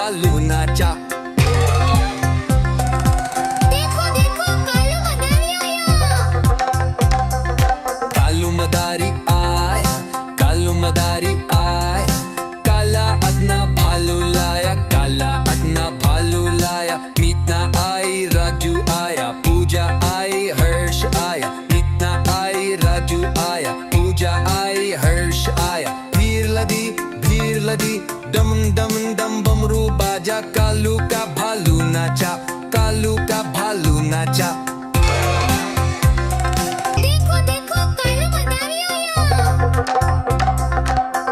भालू नाचा। देखो देखो कालू मदारी आया। कालू मदारी आया, कालू मदारी आया। काला अपना भालू लाया, काला अपना भालू लाया। मीतना आई, राजू आया, पूजा आई, हर्ष आया। मीतना आई, राजू आया, पूजा आई, हर्ष आया। भीड़ लदी, डम डम डम बमरू बाजा। कालू का भालू नाचा, कालू का भालू नाचा। देखो देखो कालू मदारी आया।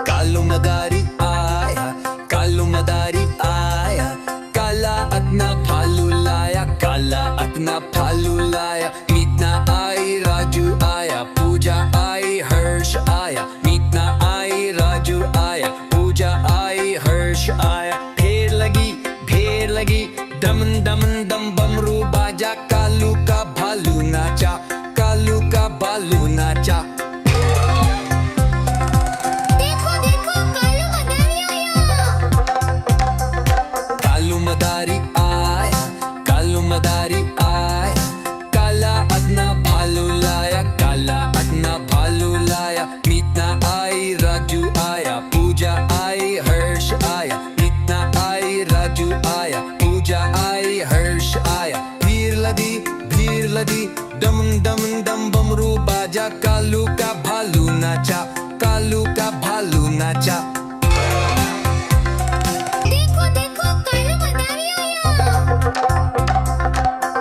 कालू मदारी आया, कालू मदारी आया। काला अपना भालू लाया, काला अपना भालू लाया। मीतना आई, राजू आया, पूजा आई, हर्ष आया। मीतना आई, राजू आया, पूजा आई, हर्ष आया। भीड़ लगी, डम डम डम बमरू बाजा। कालू का भालू नाचा, कालू का भालू नाचा। देखो देखो कालू मदारी आया। कालू मदारी आया, कालू मदारी आया। काला अपना भालू लाया, काला अपना भालू लाया। मीतना आई, राजू आया, पूजा आई, हर्ष आया। मीतना आई, राजू आया, पूजा आई, हर्ष आया। भीड़ लदी, डम डम डम बमरू बाजा। कालू का भालू नाचा, कालू का भालू नाचा। देखो देखो कालू मदारी आया।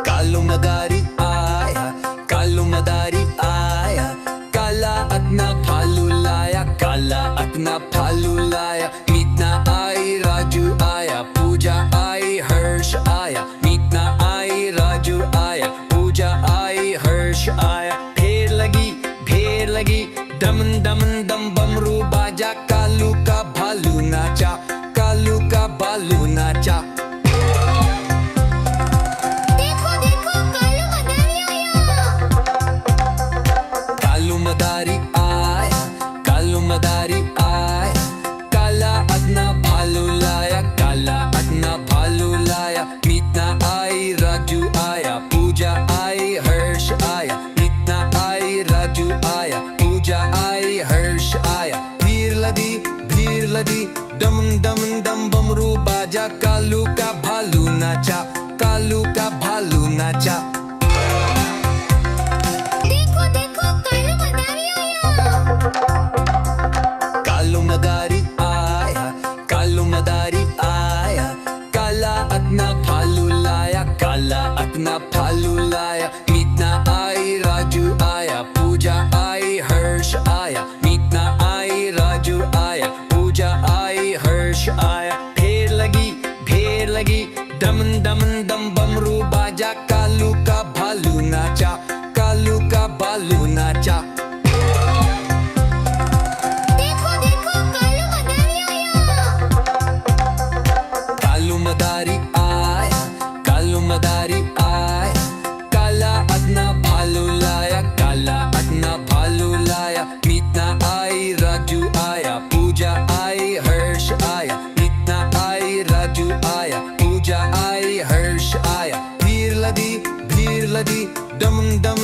कालू मदारी आया, कालू मदारी आया। काला अपना भालू लाया, काला अपना भालू लाया। मीतना आई, राजू आया, पूजा आई, हर्ष आया। मीतना आई, राजू आया, पूजा आई, हर्ष आया। भीड़ लगी, डम डम डम बमरू बाजा। कालू का भालू नाचा, कालू का भालू नाचा। देखो देखो कालू मदारी आया। कालू मदारी आया, कालू मदारी आया। काला अपना भालू लाया, काला अपना भालू लाया। मीतना आई, राजू आया, पूजा आई, हर्ष आया। मीतना आई, राजू आया, पूजा आई, हर्ष आया। भीड़ लदी, डम डम डम बमरू बाजा। कालू का भालू नाचा, कालू का भालू नाचा। देखो देखो कालू मदारी आया। कालू मदारी आया, कालू मदारी आया। काला अपना भालू लाया, काला अपना भालू लाया। मीतना आई, राजू आया, पूजा आई, हर्ष आया। मीतना आई, राजू आया, पूजा आई, हर्ष आया। भीड़ लगी, डम डम डम बमरू बाजा। कालू का भालू नाचा, कालू का भालू नाचा। देखो देखो कालू मदारी आया। कालू मदारी आया, कालू मदारी आया। काला अपना भालू लाया, काला अपना भालू लाया। मीतना आई, राजू आया, पूजा आई, हर्ष आया। मीतना आई, राजू आया, पूजा आई, हर्ष आया। भीड़ लदी, डम डम